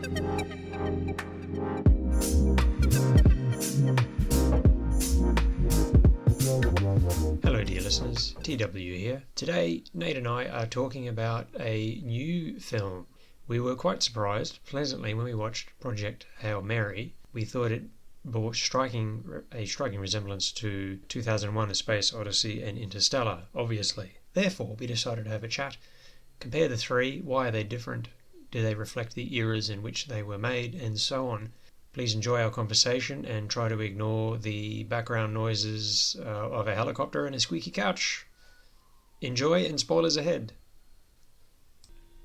Hello dear listeners, TW here. Today Nate and I are talking about a new film. We were quite surprised, pleasantly, when we watched Project Hail Mary. We thought it bore a striking resemblance to 2001: A Space Odyssey and Interstellar, obviously. Therefore, we decided to have a chat, compare the three, why are they different, do they reflect the eras in which they were made, and so on. Please enjoy our conversation and try to ignore the background noises of a helicopter and a squeaky couch. Enjoy, and spoilers ahead.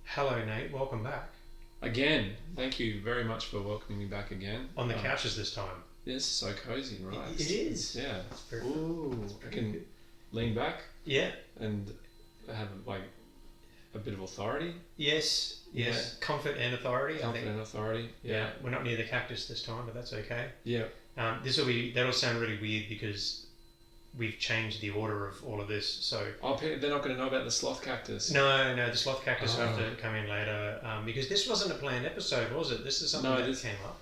Hello Nate, welcome back. Again, thank you very much for welcoming me back again. On the couches this time. Yes, so cozy and relaxed. It is. Yeah. Very Ooh, I can lean back. Yeah. And have like a bit of authority. Yes. Yeah. Comfort and authority. Comfort and authority. Yeah. We're not near the cactus this time, but that's okay. Yeah. That'll sound really weird because we've changed the order of all of this. So they're not going to know about the sloth cactus. No, the sloth cactus will have to come in later because this wasn't a planned episode, was it? This is something that came up.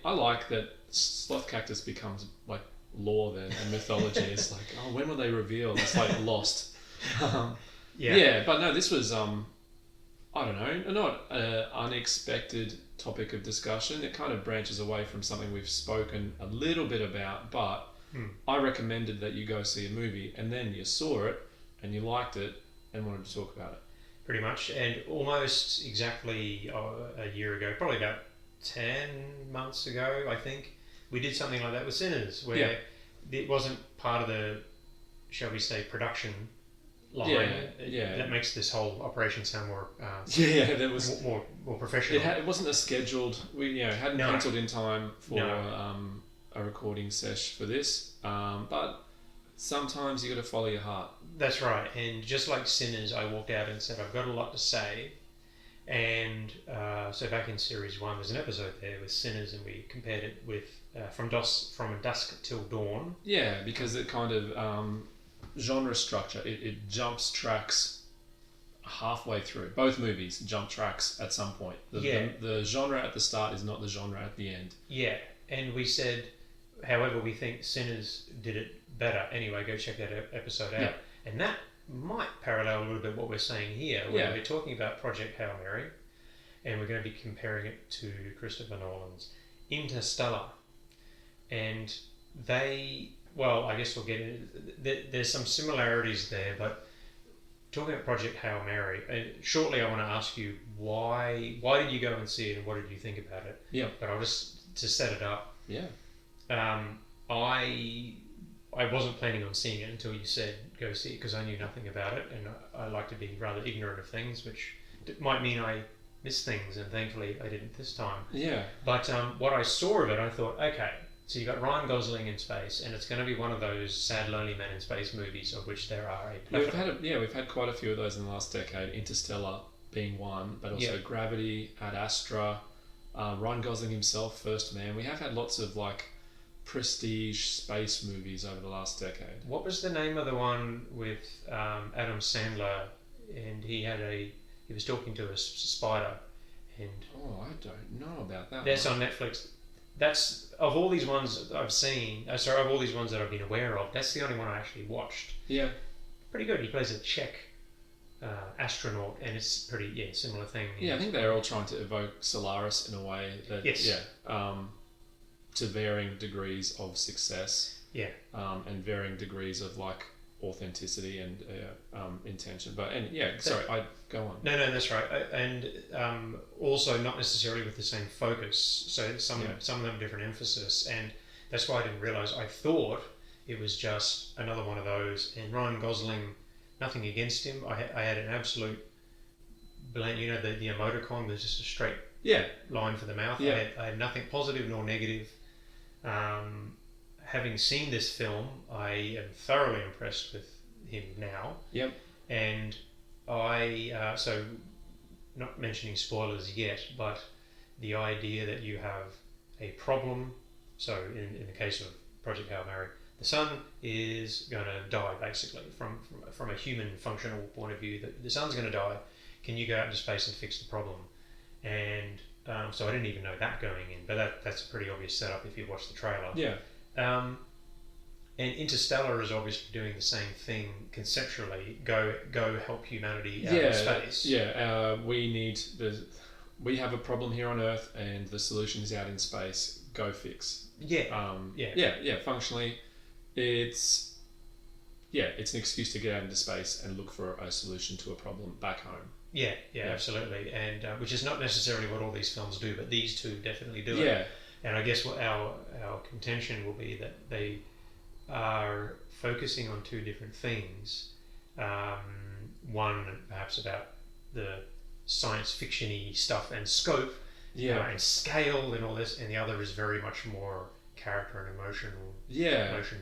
I like that sloth cactus becomes like lore then and mythology. It's like, oh, when will they reveal? It's like Lost. Yeah, but no, this was I don't know, not an unexpected topic of discussion. It kind of branches away from something we've spoken a little bit about, but I recommended that you go see a movie, and then you saw it and you liked it and wanted to talk about it. Pretty much, and almost exactly a year ago, probably about 10 months ago, I think, we did something like that with Sinners, where it wasn't part of the, shall we say, production line. That makes this whole operation sound more that was more professional. It wasn't a scheduled. We hadn't penciled in time for a recording sesh for this, but sometimes you got to follow your heart. That's right. And just like Sinners, I walked out and said I've got a lot to say. And so back in series 1, there's an episode there with Sinners, and we compared it with From Dusk Till Dawn. Yeah, because it kind of genre structure, it jumps tracks halfway through. Both movies jump tracks at some point. The genre at the start is not the genre at the end. Yeah, and we said, however, we think Sinners did it better. Anyway, go check that episode out. And that might parallel a little bit what we're saying here. We're talking about Project Hail Mary, and we're going to be comparing it to Christopher Nolan's Interstellar. And I guess we'll get into there's some similarities there, but talking about Project Hail Mary, shortly I want to ask you why did you go and see it, and what did you think about it? Yeah. But I'll just, to set it up. Yeah. I wasn't planning on seeing it until you said go see it, because I knew nothing about it, and I like to be rather ignorant of things, which might mean I miss things, and thankfully I didn't this time. Yeah. But what I saw of it, I thought, okay, so you got Ryan Gosling in space, and it's going to be one of those sad, lonely man in space movies, of which there are a plethora. We've had quite a few of those in the last decade. Interstellar being one, but also Gravity, Ad Astra, Ryan Gosling himself, First Man. We have had lots of like prestige space movies over the last decade. What was the name of the one with Adam Sandler, and he was talking to a spider, and I don't know about that. That's on Netflix. That's, of all these ones I've seen, of all these ones that I've been aware of, that's the only one I actually watched. Yeah. Pretty good. He plays a Czech astronaut, and it's pretty, similar thing. Yeah, I think they're all trying to evoke Solaris in a way that, to varying degrees of success. Yeah. And varying degrees of like authenticity and intention. But I go on. No, that's right. And also not necessarily with the same focus. So some of them different emphasis, and that's why I didn't realise. I thought it was just another one of those. And Ryan Gosling, nothing against him. I had an absolute bland. You know, the emoticon was just a straight line for the mouth. Yeah. I had nothing positive nor negative. Having seen this film, I am thoroughly impressed with him now. Yep. And so not mentioning spoilers yet, but the idea that you have a problem. So in the case of Project Hail Mary, the sun is going to die, basically, from a human functional point of view. The sun's going to die. Can you go out into space and fix the problem? And So I didn't even know that going in, but that's a pretty obvious setup if you watch the trailer. Yeah. Um, and Interstellar is obviously doing the same thing conceptually. Go help humanity out of space. Yeah. We have a problem here on Earth, and the solution is out in space. Go fix. Yeah. Functionally, it's it's an excuse to get out into space and look for a solution to a problem back home. Yeah, absolutely, and which is not necessarily what all these films do, but these two definitely do it. Yeah. And I guess what our contention will be that they are focusing on two different things. One perhaps about the science fiction-y stuff and scope, and scale and all this, and the other is very much more character and emotion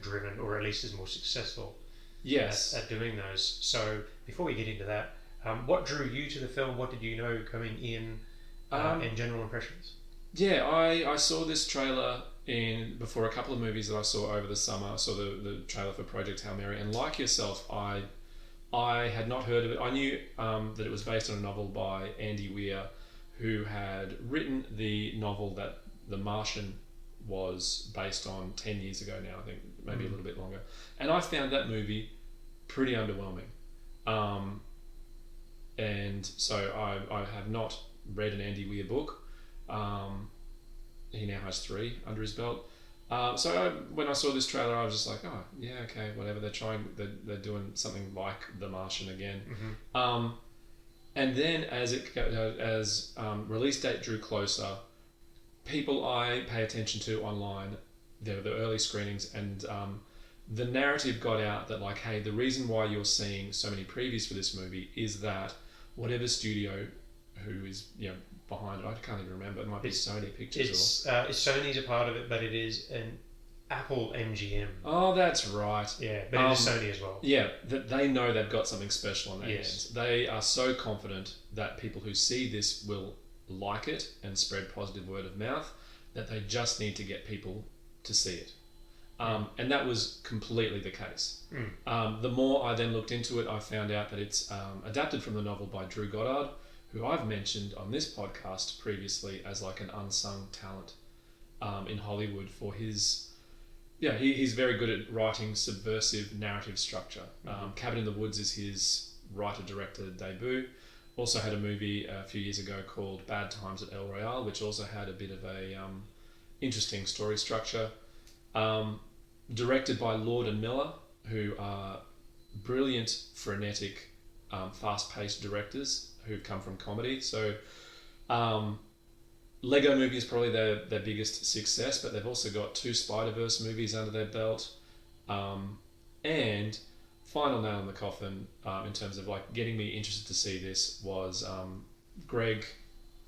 driven, or at least is more successful. Yes. At doing those. So before we get into that, what drew you to the film? What did you know coming in, and general impressions? Yeah, I saw this trailer before a couple of movies that I saw over the summer. I saw the trailer for Project Hail Mary, and like yourself, I had not heard of it. I knew that it was based on a novel by Andy Weir, who had written the novel that The Martian was based on 10 years ago now, I think, maybe a little bit longer. And I found that movie pretty underwhelming. And so I have not read an Andy Weir book. He now has 3 under his belt. When I saw this trailer, I was just like, oh yeah, okay, whatever. They're doing something like The Martian again. And then as release date drew closer, people I pay attention to online, the early screenings, and the narrative got out that like, hey, the reason why you're seeing so many previews for this movie is that whatever studio who is behind it, I can't even remember. It might be Sony Pictures. Sony's a part of it, but it is an Apple MGM. Oh, that's right. Yeah, but it is Sony as well. Yeah, that they know they've got something special on their hands. They are so confident that people who see this will like it and spread positive word of mouth, that they just need to get people to see it. And that was completely the case. The more I then looked into it, I found out that it's adapted from the novel by Drew Goddard, who I've mentioned on this podcast previously as like an unsung talent in Hollywood for his... he's very good at writing subversive narrative structure. Cabin in the Woods is his writer-director debut. Also had a movie a few years ago called Bad Times at El Royale, which also had a bit of a interesting story structure. Directed by Lord and Miller, who are brilliant, frenetic, fast-paced directors who've come from comedy. So Lego Movie is probably their biggest success, but they've also got 2 Spider-Verse movies under their belt. And final nail in the coffin, in terms of like getting me interested to see this, was Greg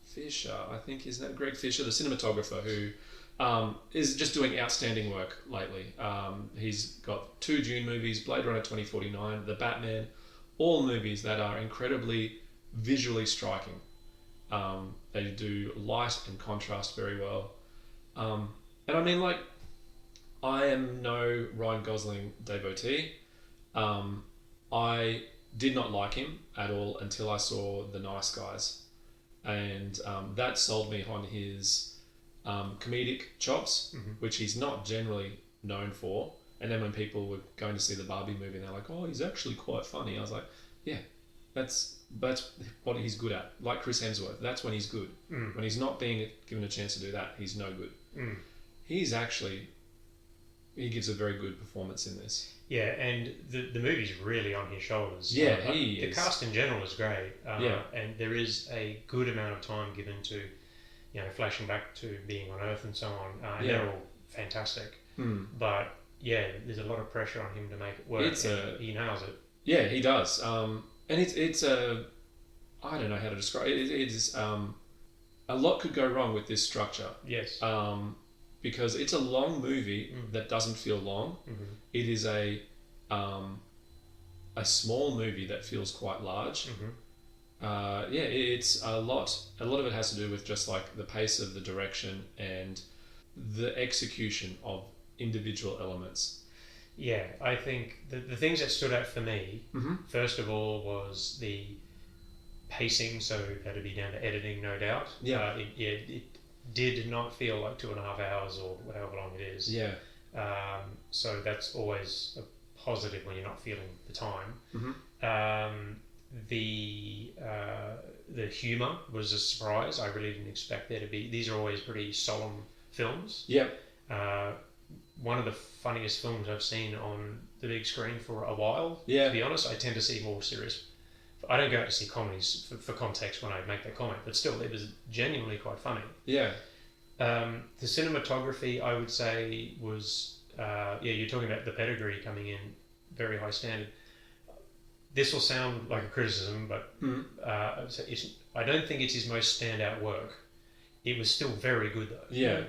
Fisher, I think his name, Greg Fisher, the cinematographer, who is just doing outstanding work lately. He's got 2 Dune movies, Blade Runner 2049, The Batman, all movies that are incredibly visually striking. They do light and contrast very well. And I mean, like, I am no Ryan Gosling devotee. I did not like him at all until I saw The Nice Guys. And that sold me on his comedic chops, which he's not generally known for. And then when people were going to see the Barbie movie, and they're like, oh, he's actually quite funny. I was like, yeah, that's what he's good at. Like Chris Hemsworth, that's when he's good. When he's not being given a chance to do that, he's no good. He gives a very good performance in this. Yeah, and the movie's really on his shoulders. Yeah, the cast in general is great. And there is a good amount of time given to, flashing back to being on Earth and so on. And they're all fantastic. But yeah, there's a lot of pressure on him to make it work. He nails it. Yeah, he does. And it's a... I don't know how to describe it. It's a lot could go wrong with this structure. Yes. Because it's a long movie that doesn't feel long. It is a small movie that feels quite large. It's a lot of it has to do with just like the pace of the direction and the execution of individual elements. Yeah, I think the things that stood out for me, first of all, was the pacing, so that'd be down to editing, no doubt. Yeah. It did not feel like 2.5 hours or however long it is. Yeah. So that's always a positive when you're not feeling the time. Mm-hmm. The humour was a surprise. I really didn't expect there to be. These are always pretty solemn films. Yep. One of the funniest films I've seen on the big screen for a while. Yeah. To be honest, I tend to see more serious. I don't go out to see comedies for context when I make that comment, but still, it was genuinely quite funny. Yeah. The cinematography, I would say, was you're talking about the pedigree coming in very high standard. This will sound like a criticism, but I don't think it's his most standout work. It was still very good though. Yeah.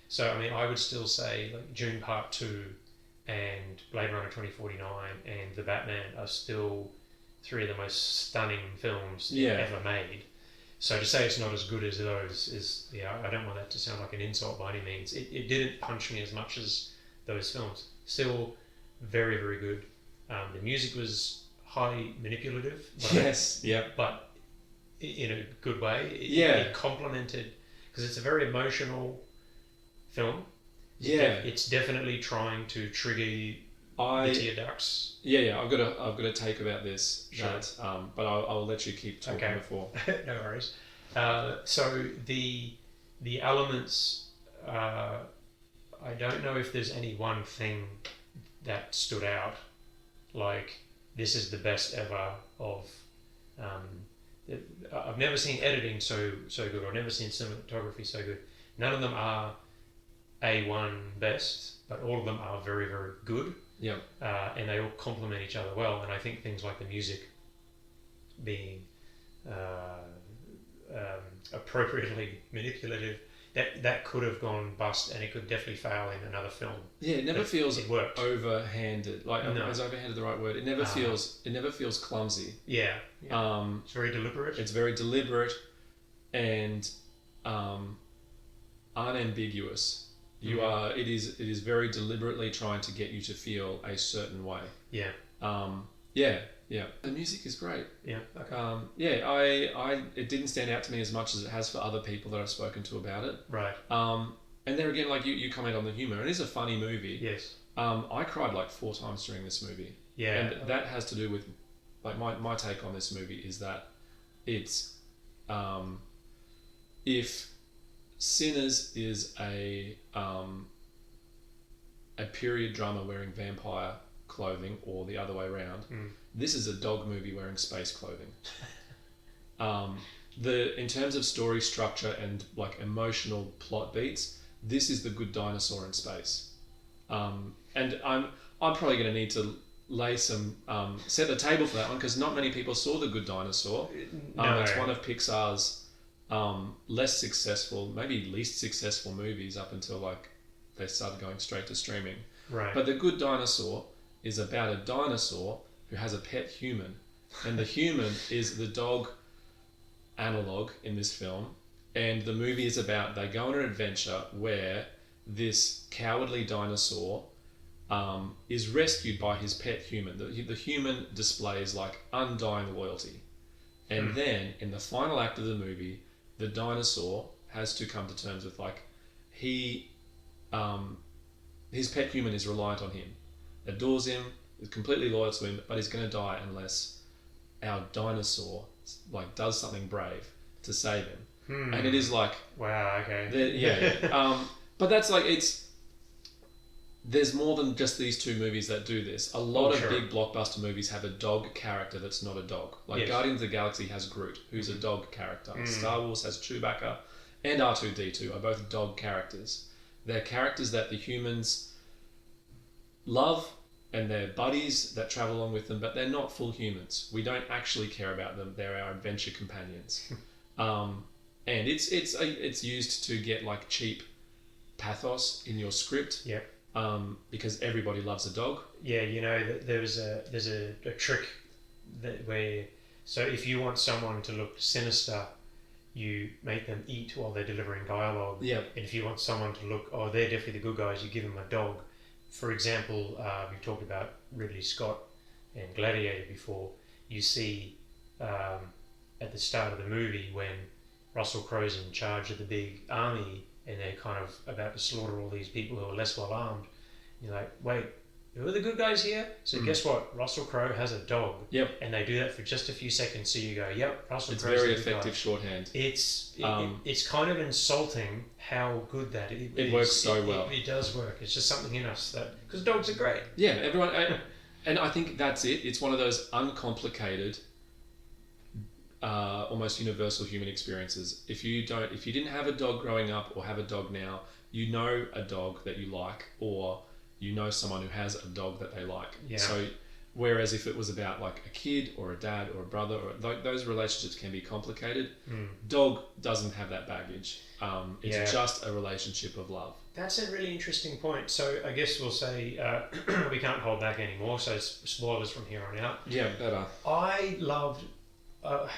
So I mean, I would still say like Dune Part 2 and Blade Runner 2049 and The Batman are still three of the most stunning films ever made. So to say it's not as good as those is, I don't want that to sound like an insult by any means. It didn't punch me as much as those films. Still very, very good. The music was highly manipulative. But in a good way. It complemented, because it's a very emotional film. It's definitely trying to trigger the tear ducts. I've got a take about this. Sure. But I'll let you keep talking before. No worries. So the elements, I don't know if there's any one thing that stood out, like this is the best ever of. I've never seen editing so good. I've never seen cinematography so good. None of them are A1 best, but all of them are very, very good. Yeah. And they all complement each other well. And I think things like the music being appropriately manipulative, that could have gone bust, and it could definitely fail in another film. Yeah, it never feels it worked. Overhanded. Like, is overhanded the right word? It never feels clumsy. Yeah. It's very deliberate. It's very deliberate and unambiguous. It is very deliberately trying to get you to feel a certain way. Yeah. The music is great. Yeah. Okay. It didn't stand out to me as much as it has for other people that I've spoken to about it. Right. And there again, like you comment on the humor. It is a funny movie. Yes. I cried like 4 times during this movie. Yeah. And that has to do with, like, my take on this movie is that it's, if Sinners is a period drama wearing vampire clothing, or the other way around, this is a dog movie wearing space clothing. In terms of story structure and like emotional plot beats, this is The Good Dinosaur in space. And I'm probably going to need to lay some set the table for that one, because not many people saw The Good Dinosaur. No. It's one of Pixar's less successful, maybe least successful movies up until like they started going straight to streaming. Right. But The Good Dinosaur is about a dinosaur who has a pet human, and the human is the dog analog in this film. And the movie is about, they go on an adventure where this cowardly dinosaur is rescued by his pet human. The human displays like undying loyalty. And then in the final act of the movie, the dinosaur has to come to terms with like his pet human is reliant on him, adores him, is completely loyal to him, but he's going to die unless our dinosaur like does something brave to save him. And it is like, wow, okay, but that's like, there's more than just these 2 movies that do this. A lot of big blockbuster movies have a dog character that's not a dog. Like Guardians of the Galaxy has Groot, who's a dog character. Star Wars has Chewbacca and R2-D2 are both dog characters. They're characters that the humans love, and they're buddies that travel along with them, but they're not full humans. We don't actually care about them. They're our adventure companions. And it's used to get like cheap pathos in your script. Yeah. Because everybody loves a dog. Yeah, there's a trick where, so if you want someone to look sinister, you make them eat while they're delivering dialogue. Yeah. And if you want someone to look, they're definitely the good guys, you give them a dog. For example, we've talked about Ridley Scott and Gladiator before. You see at the start of the movie when Russell Crowe's in charge of the big army and they're kind of about to slaughter all these people who are less well armed. You're like, wait, who are the good guys here? So guess what? Russell Crowe has a dog. Yep. And they do that for just a few seconds. So you go, yep, Russell Crowe's It's very the good effective guy. shorthand. It's kind of insulting how good that is. It works so well. It does work. It's just something in us that because dogs are great. Yeah, everyone, and I think that's it. It's one of those uncomplicated, almost universal human experiences. If you didn't have a dog growing up or have a dog now, you know a dog that you like, or you know someone who has a dog that they like. Yeah. So, whereas if it was about like a kid or a dad or a brother, or those relationships can be complicated. Dog doesn't have that baggage. It's just a relationship of love. That's a really interesting point. So I guess we'll say we can't hold back anymore. So spoilers from here on out. Yeah, better. I loved. I'm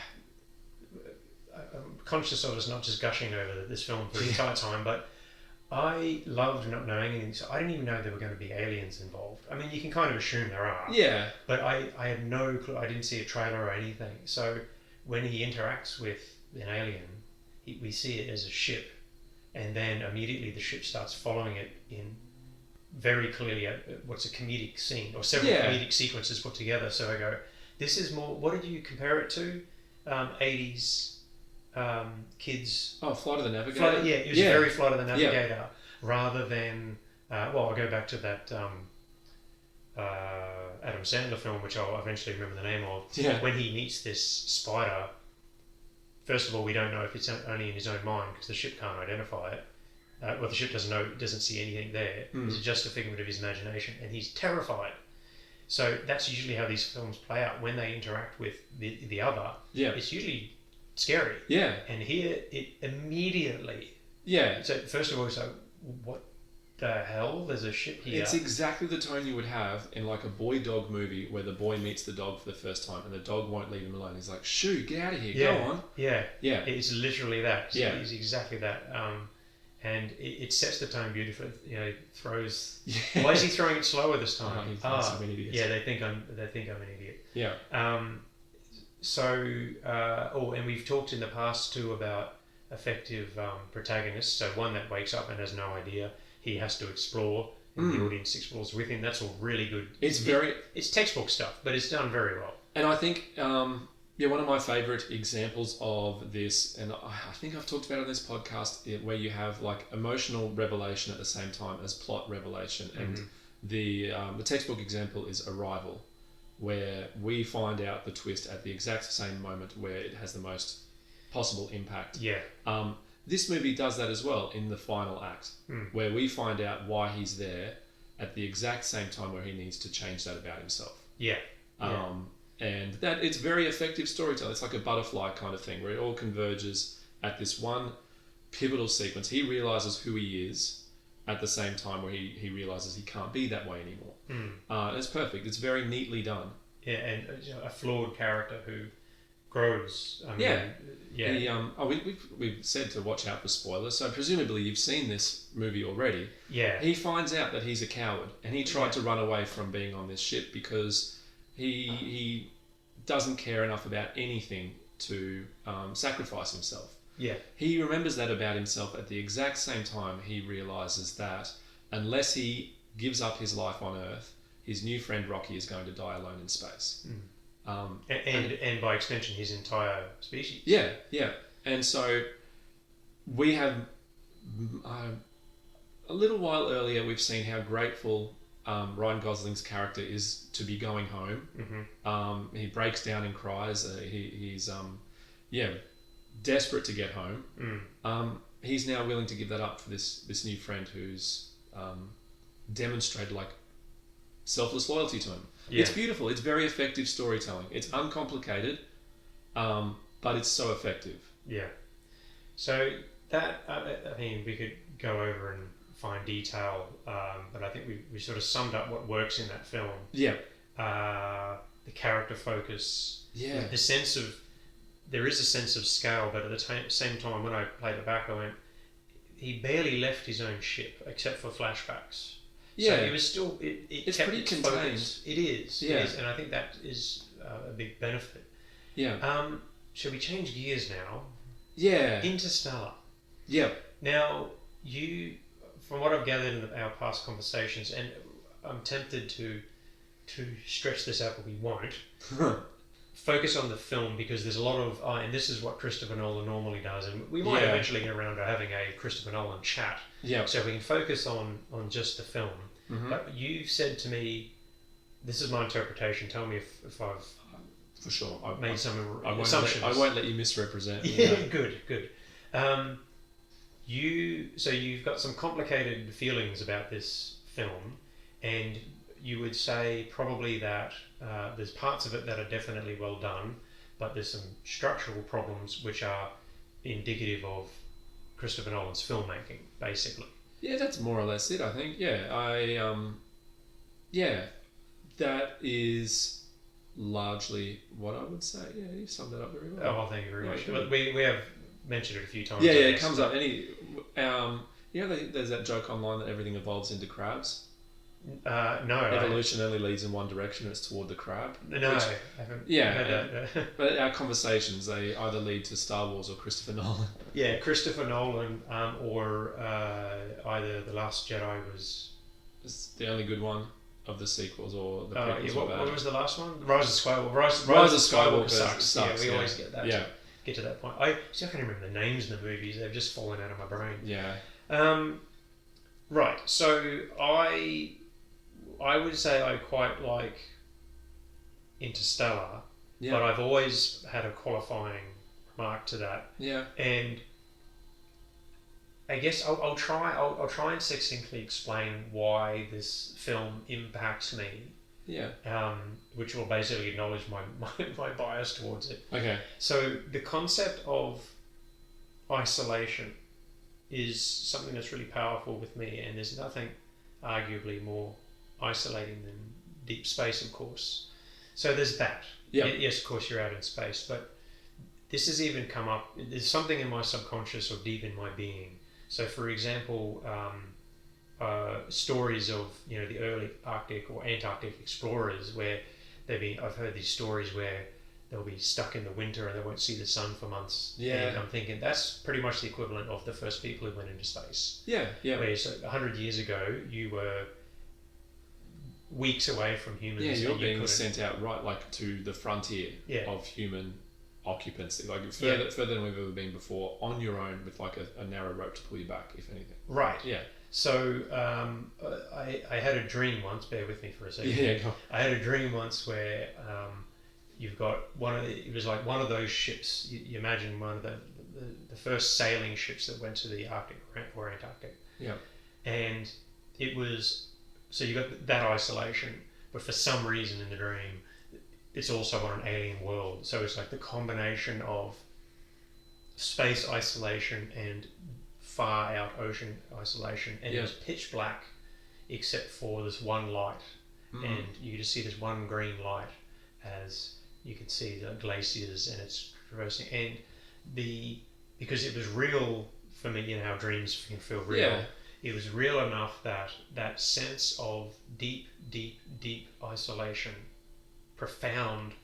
conscious of us not just gushing over this film for the entire time, but I loved not knowing anything. So I didn't even know there were going to be aliens involved. I mean, you can kind of assume there are. Yeah. But I had no clue. I didn't see a trailer or anything. So when he interacts with an alien, we see it as a ship, and then immediately the ship starts following it in very clearly what's a comedic scene or several comedic sequences put together. So I go, this is more. What did you compare it to? 80s. Kids. Oh, Flight of the Navigator. It was very Flight of the Navigator, rather than. I'll go back to that Adam Sandler film, which I'll eventually remember the name of. Yeah. When he meets this spider, first of all, we don't know if it's only in his own mind because the ship can't identify it. The ship doesn't see anything there. It's just a figment of his imagination, and he's terrified. So that's usually how these films play out when they interact with the other. Yeah. It's usually scary. Yeah. And here it immediately. Yeah. So first of all, so what the hell? There's a ship here. It's exactly the tone you would have in like a boy-dog movie where the boy meets the dog for the first time and the dog won't leave him alone. He's like, shoo, get out of here, go on. Yeah. Yeah. It's literally that. Yeah. It's exactly that. And it sets the tone beautifully. You know, throws. Yeah. Why is he throwing it slower this time? He thinks I'm an idiot. Yeah, they think I'm an idiot. Yeah. And we've talked in the past too about effective protagonists. So one that wakes up and has no idea, he has to explore, and the audience explores with him. That's all really good. It's textbook stuff, but it's done very well. And I think, one of my favourite examples of this, and I think I've talked about it on this podcast, where you have like emotional revelation at the same time as plot revelation. And the textbook example is Arrival, where we find out the twist at the exact same moment where it has the most possible impact. Yeah. This movie does that as well in the final act, where we find out why he's there at the exact same time where he needs to change that about himself. Yeah. And that it's very effective storytelling. It's like a butterfly kind of thing where it all converges at this one pivotal sequence. He realizes who he is at the same time where he realizes he can't be that way anymore. It's perfect. It's very neatly done. Yeah, and a flawed character who grows. We've said to watch out for spoilers, so presumably you've seen this movie already. Yeah. He finds out that he's a coward, and he tried to run away from being on this ship because he doesn't care enough about anything to sacrifice himself. Yeah. He remembers that about himself at the exact same time he realizes that unless he gives up his life on Earth, his new friend Rocky is going to die alone in space. And by extension, his entire species. Yeah, yeah. And so we have a little while earlier, we've seen how grateful Ryan Gosling's character is to be going home. He breaks down and cries. He's desperate to get home. He's now willing to give that up for this new friend who's demonstrated like selfless loyalty to him. Yeah. It's beautiful. It's very effective storytelling. It's uncomplicated, but it's so effective. Yeah. So that I mean, we could go over and find detail, but I think we sort of summed up what works in that film. Yeah. The character focus. Yeah. The sense of there is a sense of scale, but at the same time, when I played it back, I went, he barely left his own ship except for flashbacks. Yeah, so it was still. It's pretty contained. Focus. It is. Yeah. It is, and I think that is a big benefit. Yeah. Shall we change gears now? Yeah. Interstellar. Yep. Now, from what I've gathered in our past conversations, and I'm tempted to stretch this out, but we won't. Focus on the film because there's a lot of, and this is what Christopher Nolan normally does, and we might eventually get around to having a Christopher Nolan chat. Yeah. So we can focus on just the film. Mm-hmm. But you've said to me, this is my interpretation. Tell me if I've for sure made some assumptions. I won't let you misrepresent. Yeah, good. You've got some complicated feelings about this film, and you would say probably that there's parts of it that are definitely well done, but there's some structural problems which are indicative of Christopher Nolan's filmmaking, basically. Yeah, that's more or less it, I think. That is largely what I would say. Yeah, you summed that up very well. Oh, well, thank you very much. Well, we have mentioned it a few times. Yeah, it comes up. There's that joke online that everything evolves into crabs. No. Evolution only leads in one direction, it's toward the crab. No, I haven't. Yeah, but our conversations, they either lead to Star Wars or Christopher Nolan. Yeah, Christopher Nolan, or either The Last Jedi was... It's the only good one of the sequels, or the prequels. What was the last one? Rise of Skywalker. Rise of Skywalker sucks. Yeah, we always get that. Yeah. Get to that point. I can't remember the names in the movies. They've just fallen out of my brain. Yeah. Right. So I would say I quite like Interstellar, but I've always had a qualifying remark to that. Yeah. And I guess I'll try and succinctly explain why this film impacts me. Yeah. Which will basically acknowledge my bias towards it. Okay. So the concept of isolation is something that's really powerful with me, and there's nothing arguably more isolating than deep space, of course. So there's that. Yeah. Yes, of course you're out in space, but this has even come up. There's something in my subconscious or deep in my being. So, for example, stories of the early Arctic or Antarctic explorers, where I've heard these stories where they'll be stuck in the winter and they won't see the sun for months. Yeah. And I'm thinking that's pretty much the equivalent of the first people who went into space. Yeah. Where 100 years ago you were weeks away from humans. Yeah, you're being sent out to the frontier of human occupancy, further than we've ever been before, on your own with a narrow rope to pull you back, if anything. Right. Yeah. So I had a dream once. Bear with me for a second. Yeah. I had a dream once where you've got it was like one of those ships. You imagine one of the first sailing ships that went to the Arctic or Antarctic. Yeah. And it was, so you got that isolation, but for some reason in the dream, it's also on an alien world. So it's like the combination of space isolation and far out ocean isolation, and it was pitch black except for this one light, and you just see this one green light as you can see the glaciers and it's traversing, and because it was real for me, how dreams can feel real. Yeah. It was real enough that sense of deep isolation, profound,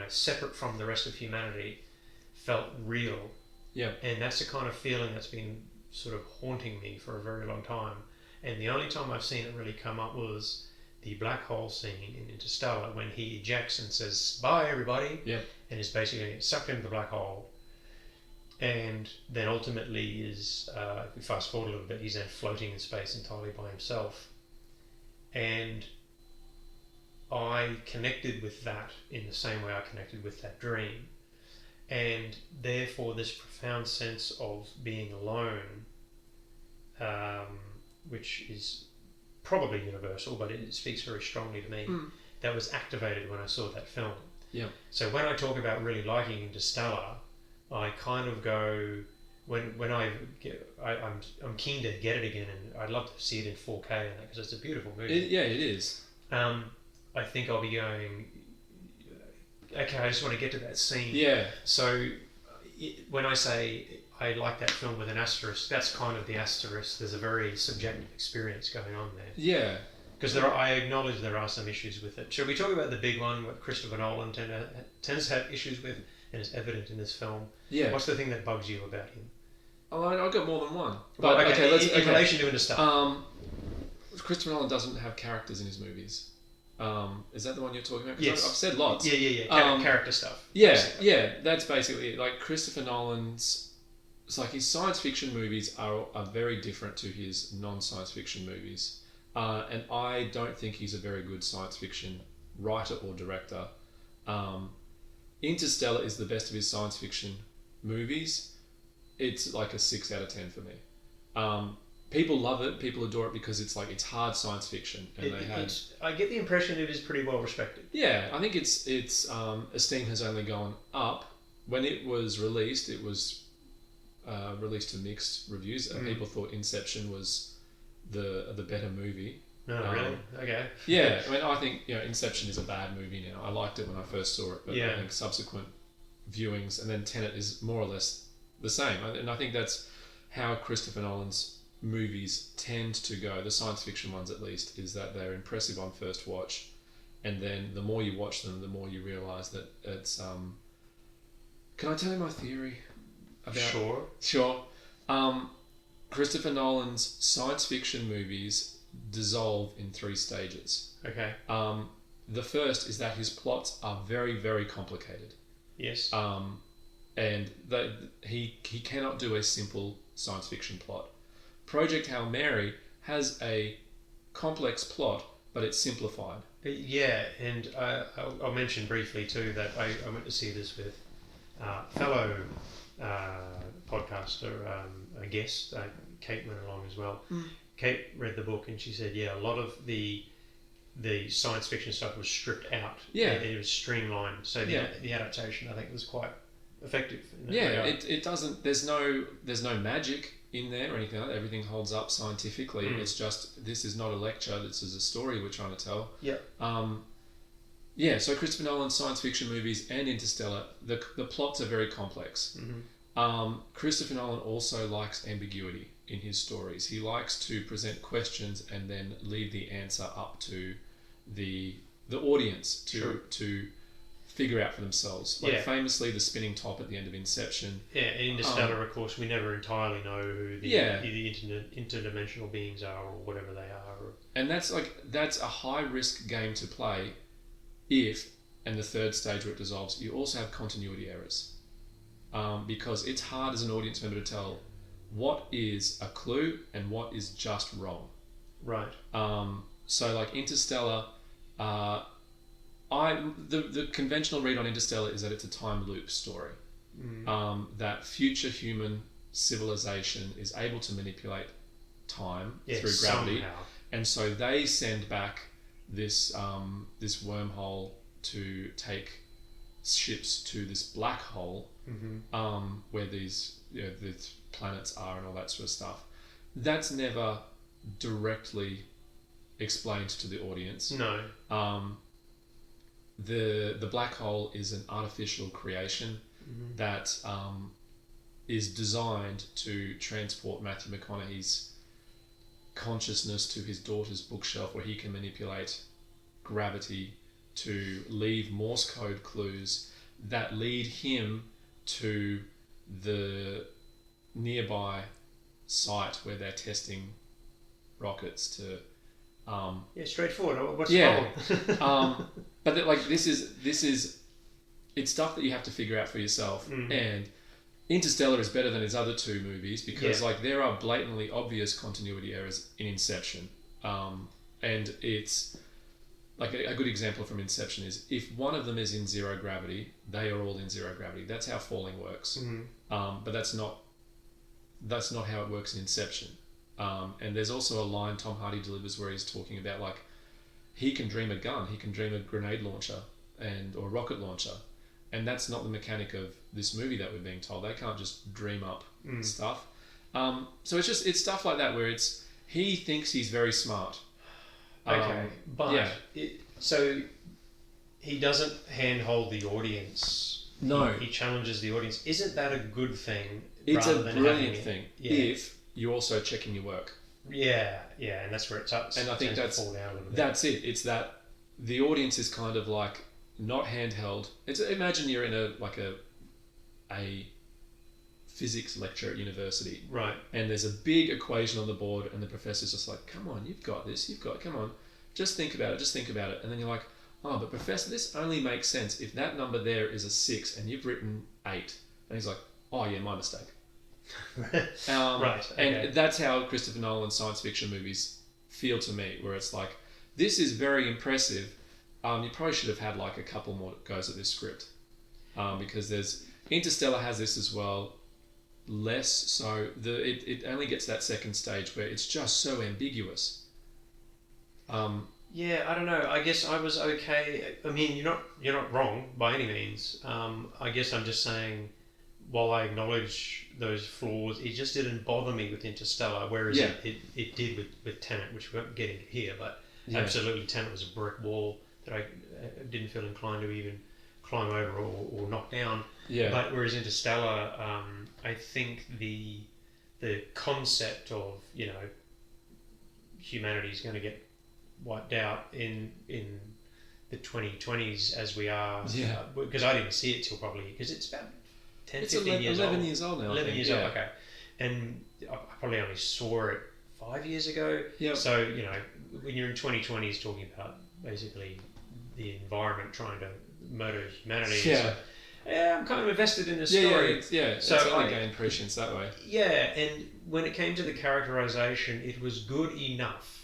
separate from the rest of humanity, felt real. Yeah. And that's the kind of feeling that's been sort of haunting me for a very long time. And the only time I've seen it really come up was the black hole scene in Interstellar, when he ejects and says, "Bye, everybody," and is basically going to get sucked into the black hole. And then ultimately if we fast forward a little bit, he's then floating in space entirely by himself. And I connected with that in the same way I connected with that dream. And therefore this profound sense of being alone, which is probably universal, but it speaks very strongly to me, that was activated when I saw that film. Yeah. So when I talk about really liking Interstellar, I kind of go, I'm keen to get it again, and I'd love to see it in 4K because it's a beautiful movie. It is. I think I'll be going, okay, I just want to get to that scene. Yeah. So when I say I like that film with an asterisk, that's kind of the asterisk. There's a very subjective experience going on there. Yeah. Because I acknowledge there are some issues with it. Should we talk about the big one, what Christopher Nolan tends to have issues with, and is evident in this film? Yeah. What's the thing that bugs you about him? Oh, I've got more than one. But But in relation to Interstellar. Christopher Nolan doesn't have characters in his movies. Is that the one you're talking about? 'Cause Yes. I've said lots. Yeah. Character stuff. Yeah, Basically. yeah. That's basically it. Like Christopher Nolan's, it's like his science fiction movies are very different to his non-science fiction movies. And I don't think he's a very good science fiction writer or director. Interstellar is the best of his science fiction movies. It's like a 6 out of 10 for me. People love it. People adore it because it's hard science fiction, and I get the impression it is pretty well respected. Yeah, I think its esteem has only gone up. When it was released, released to mixed reviews. People thought Inception was the better movie. No, really? Okay. Yeah, I mean, I think Inception is a bad movie now. I liked it when I first saw it, but I think subsequent viewings, and then Tenet is more or less the same. And I think that's how Christopher Nolan's movies tend to go, the science fiction ones at least, is that they're impressive on first watch, and then the more you watch them, the more you realise that it's... Can I tell you my theory about... Sure. Christopher Nolan's science fiction movies dissolve in 3 stages. Okay. The first is that his plots are very, very complicated. Yes. And he cannot do a simple science fiction plot. Project Hail Mary has a complex plot, but it's simplified. Yeah, and I'll mention briefly too that I went to see this with fellow podcaster, a guest, Kate went along as well. Kate read the book and she said, a lot of the science fiction stuff was stripped out. Yeah. It was streamlined. So the adaptation, I think, was quite effective. It doesn't. There's no magic in there or anything like that. Everything holds up scientifically. It's just, this is not a lecture. This is a story we're trying to tell. So Christopher Nolan's science fiction movies and Interstellar, the plots are very complex. Christopher Nolan also likes ambiguity in his stories. He likes to present questions and then leave the answer up to the audience to figure out for themselves. Famously, the spinning top at the end of Inception. Yeah, in Interstellar, of course, we never entirely know who the interdimensional beings are or whatever they are. And that's a high risk game to play if, and the third stage where it dissolves, you also have continuity errors. Because it's hard as an audience member to tell what is a clue and what is just wrong. Right. So like Interstellar, the conventional read on Interstellar is that it's a time loop story. That future human civilization is able to manipulate time through gravity, somehow. And so they send back this wormhole to take ships to this black hole, where these planets are and all that sort of stuff. That's never directly explained to the audience. No. The black hole is an artificial creation that is designed to transport Matthew McConaughey's consciousness to his daughter's bookshelf, where he can manipulate gravity to leave Morse code clues that lead him to the nearby site where they're testing rockets to straightforward. What's the problem? But this is it's stuff that you have to figure out for yourself. And Interstellar is better than his other 2 movies because there are blatantly obvious continuity errors in Inception. And it's like a good example from Inception is if one of them is in zero gravity, they are all in zero gravity. That's how falling works. But that's not how it works in Inception. And there's also a line Tom Hardy delivers where he's talking about he can dream a gun, he can dream a grenade launcher or a rocket launcher, and that's not the mechanic of this movie that we're being told. They can't just dream up stuff. So it's stuff like that where he thinks he's very smart. Okay, but so he doesn't handhold the audience. No, he challenges the audience. Isn't that a good thing? It's a brilliant thing if you're also checking your work. and that's where it starts. And I think tends to fall down a little bit. that's it. It's that the audience is kind of like not handheld. It's imagine you're in a physics lecture at university, Right. and there's a big equation on the board, and the professor's just like, "Come on, you've got this. Come on, just think about it. Just think about it." And then you're like, "Oh, but professor, this only makes sense if that number there is a 6 and you've written 8." And he's like, "Oh yeah, my mistake." Right. Okay. And that's how Christopher Nolan's science fiction movies feel to me, where it's like, this is very impressive. You probably should have had like a couple more goes at this script, because there's Interstellar has this as well. Less so, it only gets that second stage where it's just so ambiguous. Yeah, I don't know. I guess I was okay. I mean, you're not wrong by any means. I guess I'm just saying, while I acknowledge those flaws, it just didn't bother me with Interstellar, whereas Yeah. it did with Tenet, which we won't get into here. But Yeah. absolutely, Tenet was a brick wall that I didn't feel inclined to even climb over or knock down. Yeah. But whereas Interstellar, I think the concept of humanity is going to get wiped out in the 2020s as we are. Yeah. Because I didn't see it till probably because it's about 10, It's 15 years 11 old. years old now. 11 years yeah. old. Okay, and I probably only saw it 5 years ago. Yep. So when you're in 2020s talking about basically the environment trying to murder humanity. Yeah. So, yeah, I'm kind of invested in the Yeah, story. it's So only I- gained prescience that way. Yeah, and when it came to the characterization, it was good enough.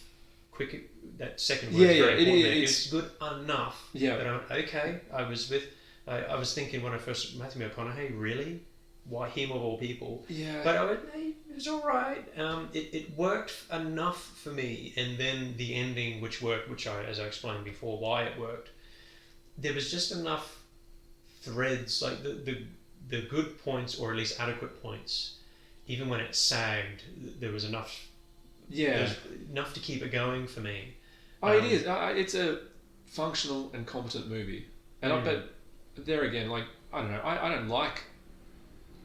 That second word Yeah, is very yeah, important. it's- It's good enough. Yeah. That I'm okay. I was thinking when I first Matthew McConaughey, really, why him of all people? Yeah. But I went, hey, it was all right. It worked enough for me, and then the ending, which worked, as I explained before, why it worked. There was just enough threads, like the good points, or at least adequate points. Even when it sagged, there was enough. Yeah. There was enough to keep it going for me. It is. It's a functional and competent movie. And but there again, like, I don't know. I don't like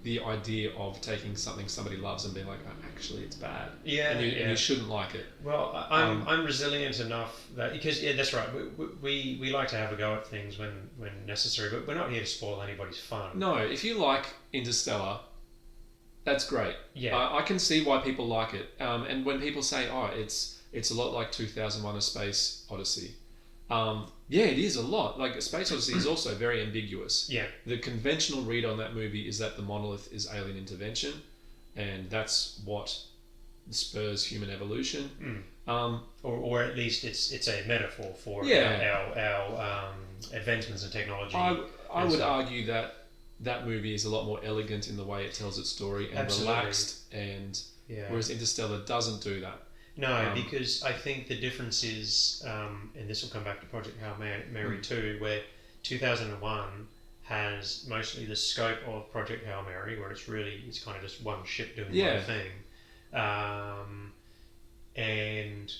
the idea of taking something somebody loves and being like, oh, actually, it's bad. Yeah, and you shouldn't like it. Well, I'm resilient enough that because that's right. We like to have a go at things when necessary, but we're not here to spoil anybody's fun. No, if you like Interstellar, that's great. Yeah. I can see why people like it. And when people say, oh, it's a lot like 2001: A Space Odyssey. Yeah, it is a lot. Like, Space Odyssey is also very ambiguous. Yeah. The conventional read on that movie is that the monolith is alien intervention, and that's what spurs human evolution. Or at least it's a metaphor for Yeah. our advancements in technology. I would argue that movie is a lot more elegant in the way it tells its story and Absolutely. relaxed, and Yeah. whereas Interstellar doesn't do that. No, because I think the difference is, and this will come back to Project Hail Mary 2, where 2001 has mostly the scope of Project Hail Mary, where it's kind of just one ship doing one thing. And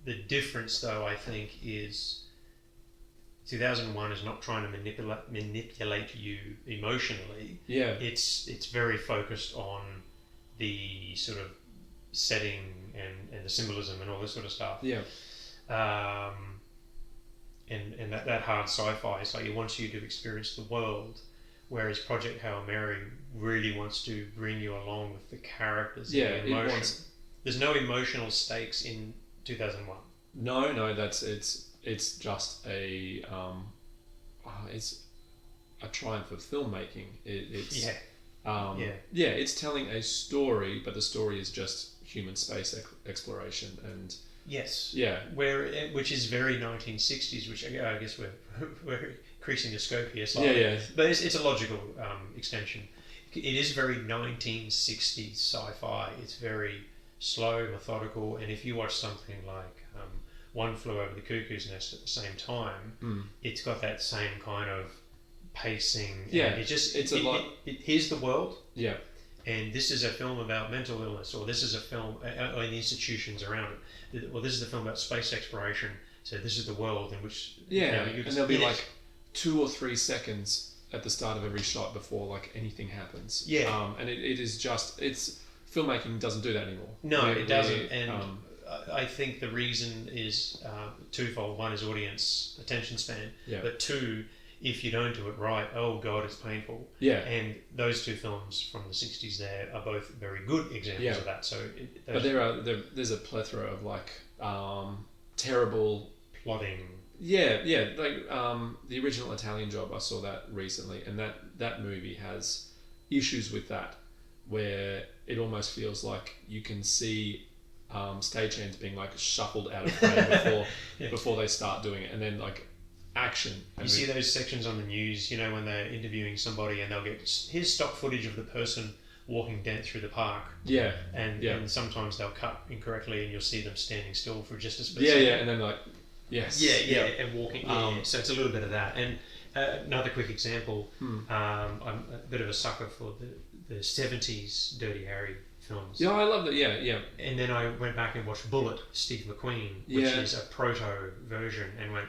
the difference, though, I think, is 2001 is not trying to manipulate you emotionally. Yeah. It's very focused on the sort of setting and the symbolism and all this sort of stuff. Yeah. And that hard sci-fi, it's like it wants you to experience the world, whereas Project Hail Mary really wants to bring you along with the characters. Yeah, and the emotion. it wants. There's no emotional stakes in 2001. No, it's just a it's a triumph of filmmaking. It's it's telling a story, but the story is just human space exploration and Yes. yeah, Which is very 1960s, which I guess we're increasing the scope here slightly. yeah. But it's a logical extension. It is very 1960s sci-fi. It's very slow, methodical, and if you watch something like One Flew Over the Cuckoo's Nest at the same time, it's got that same kind of pacing. Yeah, and it's a lot. Here's the world. Yeah. And this is a film about mental illness, or this is a film, or the institutions around it. Well, this is the film about space exploration. So this is the world in which and there'll be like 2 or 3 seconds at the start of every shot before like anything happens. Yeah. And it is just filmmaking doesn't do that anymore. No, it doesn't. And I think the reason is twofold. One is audience attention span, but two, if you don't do it right, oh god, it's painful. Yeah. And those two films from the 60s there are both very good examples of that. So, but there's a plethora of like terrible plotting. Yeah, like the original Italian Job. I saw that recently, and that movie has issues with that, where it almost feels like you can see stagehands being like shuffled out of frame before they start doing it, and then like action. You see those sections on the news, you know, when they're interviewing somebody and they'll get, here's stock footage of the person walking down through the park. Yeah. And sometimes they'll cut incorrectly and you'll see them standing still for just a split second. second. Yeah, and then like, yes. Yeah, and walking. So it's a little bit of that. And another quick example, I'm a bit of a sucker for the 70s Dirty Harry films. Yeah, I love that. Yeah. And then I went back and watched Bullet, Steve McQueen, which is a proto version, and went,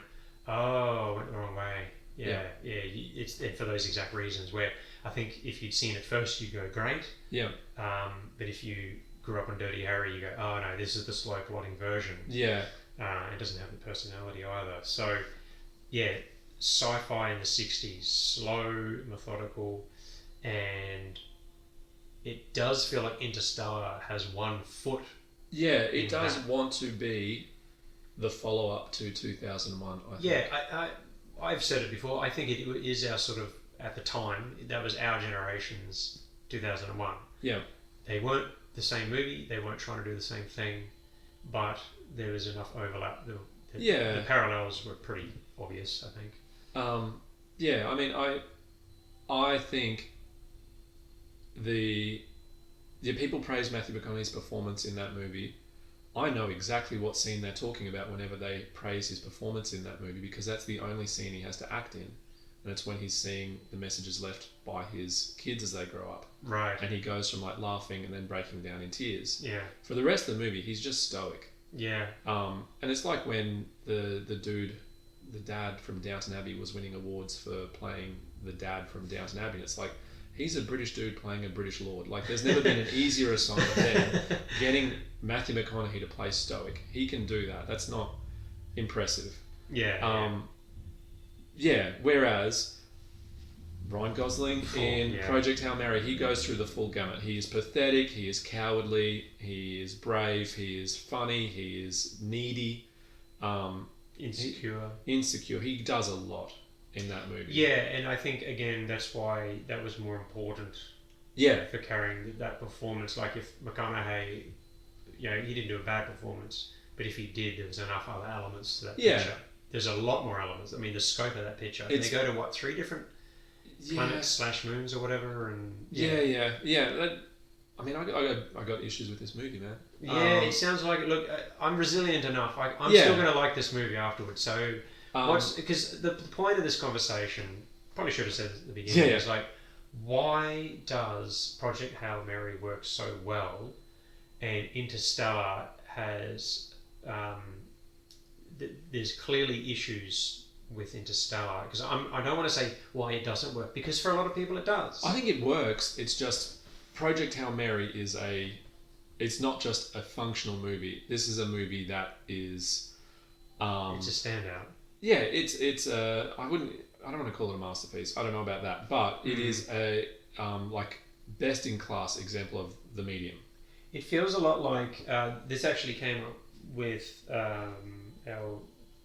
oh, went the wrong way. Yeah. It's for those exact reasons where I think if you'd seen it first, you'd go, great. Yeah. But if you grew up on Dirty Harry, you go, oh no, this is the slow plotting version. Yeah. It doesn't have the personality either. So, yeah, sci-fi in the 60s, slow, methodical, and it does feel like Interstellar has one foot. Yeah, it does want to be the follow-up to 2001, I think. Yeah, I've said it before. I think it is our sort of, at the time, that was our generation's 2001. Yeah. They weren't the same movie. They weren't trying to do the same thing, but there was enough overlap. The parallels were pretty obvious, I think. Yeah, I mean, I think the people praise Matthew McConaughey's performance in that movie. I know exactly what scene they're talking about whenever they praise his performance in that movie, because that's the only scene he has to act in, and it's when he's seeing the messages left by his kids as they grow up. Right. And he goes from like laughing and then breaking down in tears. Yeah. For the rest of the movie, he's just stoic. Yeah. And it's like when the dad from Downton Abbey was winning awards for playing the dad from Downton Abbey. And it's like, he's a British dude playing a British lord. Like, there's never been an easier assignment than getting Matthew McConaughey to play stoic. He can do that. That's not impressive. Yeah. Yeah. Whereas Ryan Gosling in Project Hail Mary, he goes through the full gamut. He is pathetic. He is cowardly. He is brave. He is funny. He is needy. Insecure. He does a lot in that movie. Yeah, and I think again that's why that was more important. Yeah, for carrying that performance. Like if McConaughey, you know, he didn't do a bad performance, but if he did, there was enough other elements to that picture. There's a lot more elements. I mean, the scope of that picture. They go to 3 different planets / moons or whatever, and I mean, I got issues with this movie, man. Yeah, it sounds like it. Look, I'm resilient enough. I'm still going to like this movie afterwards. So, because the point of this conversation, probably should have said at the beginning, is like, why does Project Hail Mary work so well, and Interstellar has there's clearly issues with Interstellar, because I don't want to say why it doesn't work, because for a lot of people it does. I think it works. It's just Project Hail Mary it's not just a functional movie. This is a movie that is it's a standout. Yeah, it's I don't want to call it a masterpiece. I don't know about that, but it is a like best in class example of the medium. It feels a lot like this actually came up with our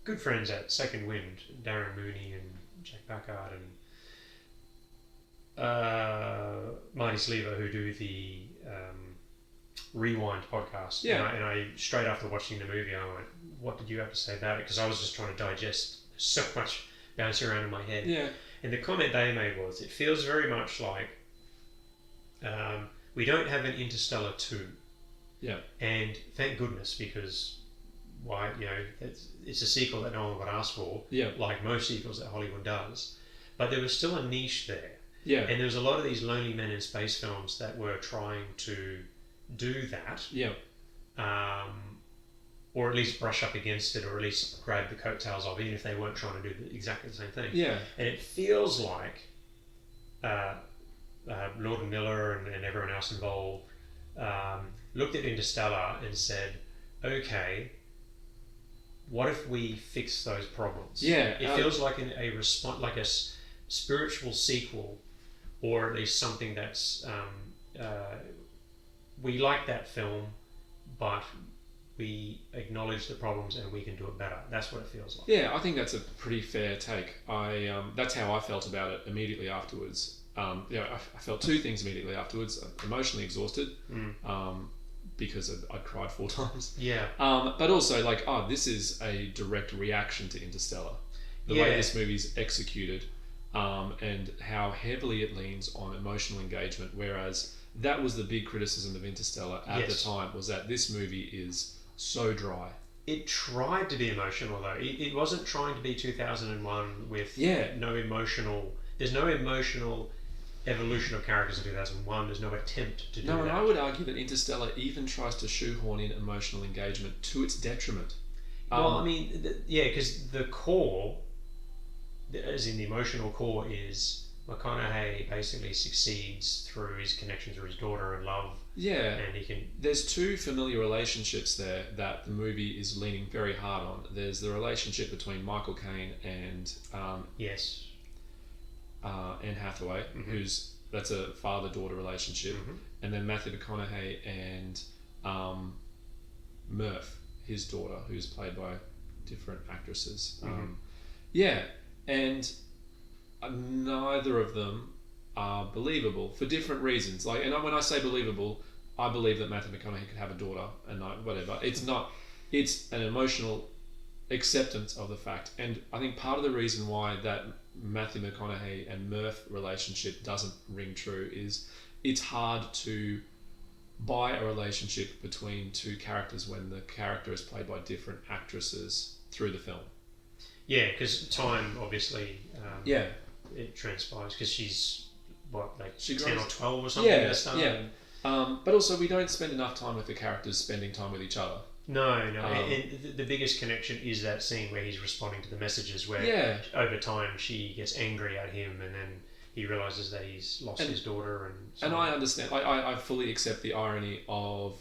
good friends at Second Wind, Darren Mooney and Jack Packard and Marty Sleever, who do the Rewind podcast. Yeah. And I straight after watching the movie, I went, what did you have to say about it? Because I was just trying to digest so much bouncing around in my head. Yeah. And the comment they made was, it feels very much like we don't have an Interstellar 2. Yeah. And thank goodness, because why, you know, it's a sequel that no one would ask for, like most sequels that Hollywood does. But there was still a niche there. Yeah. And there was a lot of these lonely men in space films that were trying to do that. Yeah. Or at least brush up against it, or at least grab the coattails of, even if they weren't trying to do exactly the same thing. Yeah. And it feels like Lord and Miller and everyone else involved looked at Interstellar and said, okay, what if we fix those problems? Yeah, It feels like a response, like spiritual sequel, or at least something that's we like that film, but we acknowledge the problems and we can do it better. That's what it feels like. Yeah, I think that's a pretty fair take. That's how I felt about it immediately afterwards. I felt two things immediately afterwards. Emotionally exhausted, because I'd cried 4 times. Yeah. But also this is a direct reaction to Interstellar. The way this movie's executed, and how heavily it leans on emotional engagement, whereas that was the big criticism of Interstellar at the time, was that this movie is so dry. It tried to be emotional though. It wasn't trying to be 2001 with no emotional. There's no emotional evolution of characters in 2001. There's no attempt to do that. No, and I would argue that Interstellar even tries to shoehorn in emotional engagement to its detriment. Well, I mean, because the core, as in the emotional core, is McConaughey basically succeeds through his connection through his daughter and love. Yeah, and he can. There's 2 familiar relationships there that the movie is leaning very hard on. There's the relationship between Michael Caine and Anne Hathaway, that's a father-daughter relationship, and then Matthew McConaughey and Murph, his daughter, who's played by different actresses. And neither of them are believable for different reasons. And when I say believable, I believe that Matthew McConaughey could have a daughter, and whatever. It's not. It's an emotional acceptance of the fact, and I think part of the reason why that Matthew McConaughey and Murph relationship doesn't ring true is it's hard to buy a relationship between 2 characters when the character is played by different actresses through the film. Yeah, because time obviously. It transpires because she's she 10 or 12 or something. But also we don't spend enough time with the characters spending time with each other. No. And the biggest connection is that scene where he's responding to the messages where over time she gets angry at him and then he realises that he's lost his daughter. And I understand. I fully accept the irony of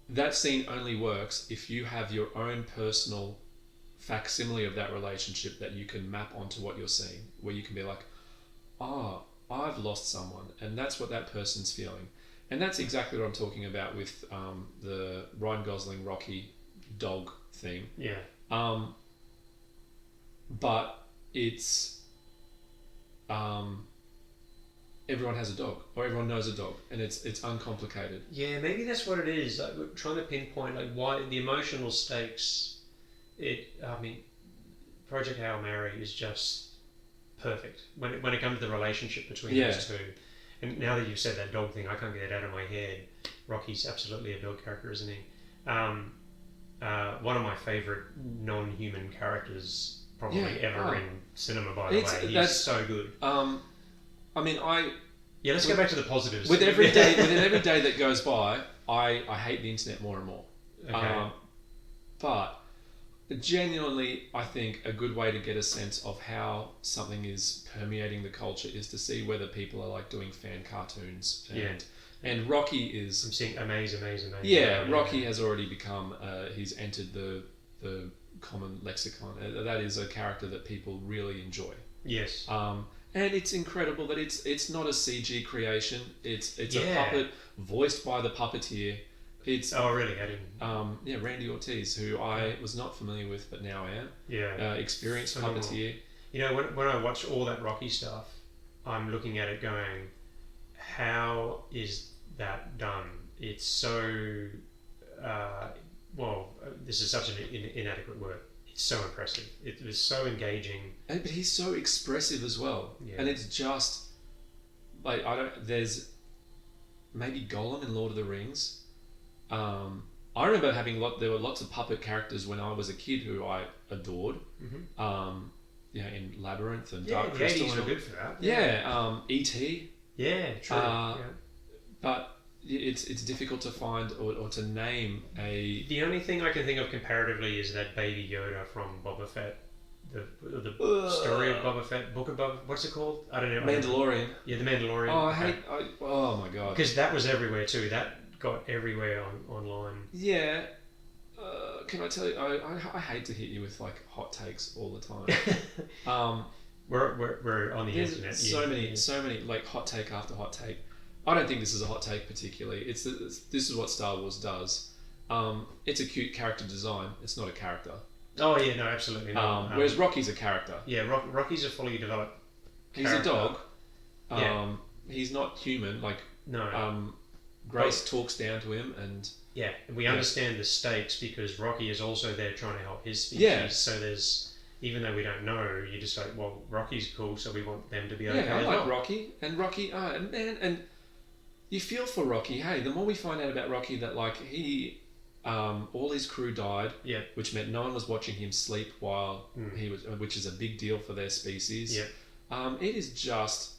that scene only works if you have your own personal facsimile of that relationship that you can map onto what you're seeing, where you can be like, I've lost someone and that's what that person's feeling. And that's exactly what I'm talking about with the Ryan Gosling Rocky dog thing. Yeah. But it's everyone has a dog, or everyone knows a dog, and it's uncomplicated. Yeah, maybe that's what it is. We're trying to pinpoint why the emotional stakes. Project Hail Mary is just perfect when it comes to the relationship between those 2. And now that you've said that dog thing, I can't get it out of my head. Rocky's absolutely a dog character, isn't he? One of my favourite non-human characters probably ever in cinema, by the way. He's so good. Let's go back to the positives. With every day that goes by, I hate the internet more and more. Okay. But genuinely, I think a good way to get a sense of how something is permeating the culture is to see whether people are doing fan cartoons. And Rocky is... I'm seeing amazing. Yeah, Rocky has already become... he's entered the common lexicon. That is a character that people really enjoy. Yes. And it's incredible that it's not a CG creation. It's a puppet voiced by the puppeteer. Really? I didn't. Randy Ortiz, who I was not familiar with, but now I am. Yeah. Experienced puppeteer. When I watch all that Rocky stuff, I'm looking at it going, how is that done? It's so. This is such an inadequate word. It's so impressive. It was so engaging. But he's so expressive as well. Yeah. And it's just there's maybe Gollum in Lord of the Rings. I remember there were lots of puppet characters when I was a kid who I adored. In Labyrinth and Dark Crystal. The 80s were good for that. E.T. Yeah, true. But it's difficult to find or to name a... The only thing I can think of comparatively is that Baby Yoda from Boba Fett. The story of Boba Fett, Book of Boba... What's it called? I don't know. Mandalorian. Yeah, The Mandalorian. Oh, oh my God. Because that was everywhere too. That got everywhere online. Yeah. Can I tell you? I hate to hit you with like hot takes all the time. We're on the There's internet. so many like hot take after hot take. I don't think this is a hot take particularly. This is what Star Wars does. It's a cute character design. It's not a character. Oh yeah, no, absolutely not. Whereas Rocky's a character. Yeah, Rocky's a fully developed He's character. a dog. Yeah. He's not human. Like No. Grace talks down to him, and Yeah, we understand the stakes because Rocky is also there trying to help his species. Yeah. So there's, even though we don't know, you're just like, well, Rocky's cool, so we want them to be okay. yeah, I as like well. Rocky and you feel for Rocky. Hey, the more we find out about Rocky, that like he, all his crew died. Yeah. Which meant no one was watching him sleep while he was, which is a big deal for their species. Yeah. It is just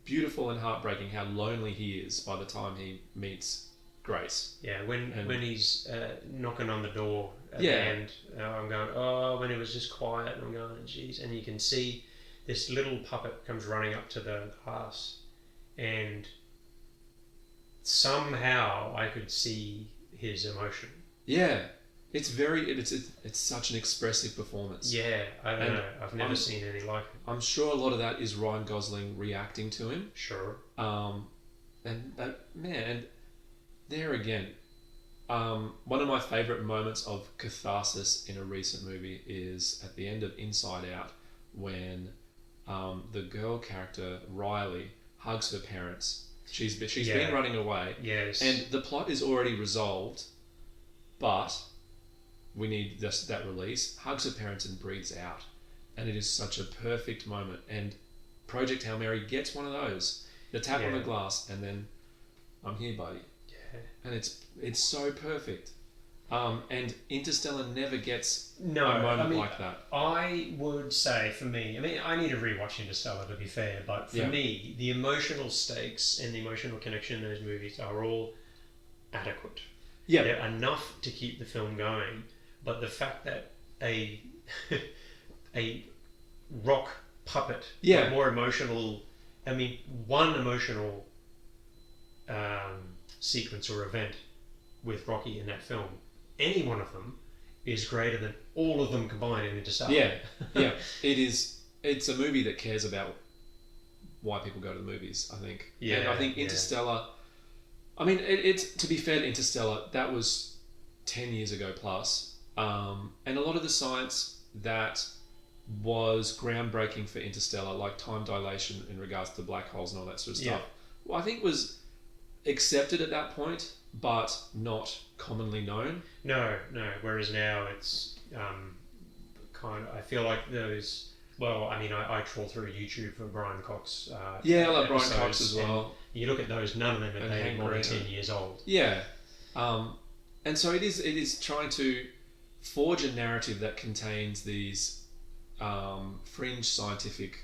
beautiful and heartbreaking how lonely he is by the time he meets Grace. Yeah, when he's knocking on the door at the Yeah. end, I'm going, oh, when it was just quiet, and I'm going, geez, and you can see this little puppet comes running up to the glass, and somehow I could see his emotion. Yeah, it's such an expressive performance. Yeah, I don't know. I've never seen any like it. I'm sure a lot of that is Ryan Gosling reacting to him. Sure. And there again, one of my favourite moments of catharsis in a recent movie is at the end of Inside Out when the girl character Riley hugs her parents. She's been running away. Yes. And the plot is already resolved, but we need that release. Hugs her parents and breathes out. And it is such a perfect moment. And Project Hail Mary gets one of those. The tap on the glass and then, I'm here, buddy. Yeah. And it's so perfect. And Interstellar never gets a No, moment like that. I would say for me, I need to rewatch Interstellar to be fair, but for me, the emotional stakes and the emotional connection in those movies are all adequate. Yeah. They're enough to keep the film going, but the fact that a rock puppet, Yeah. more emotional, one emotional sequence or event with Rocky in that film, any one of them is greater than all of them combined in Interstellar. Yeah. It is. It's a movie that cares about why people go to the movies, I think. Yeah. And I think Interstellar. It's to be fair to Interstellar, that was 10 years ago plus, and a lot of the science that was groundbreaking for Interstellar, like time dilation in regards to black holes and all that sort of stuff, well, I think was accepted at that point, but not commonly known. No. Whereas now it's I feel like those. Well, I trawl through YouTube for Brian Cox. I like Brian Cox as well. You look at those; none of them are dated more than 10 years old. Yeah, and so it is trying to forge a narrative that contains these fringe scientific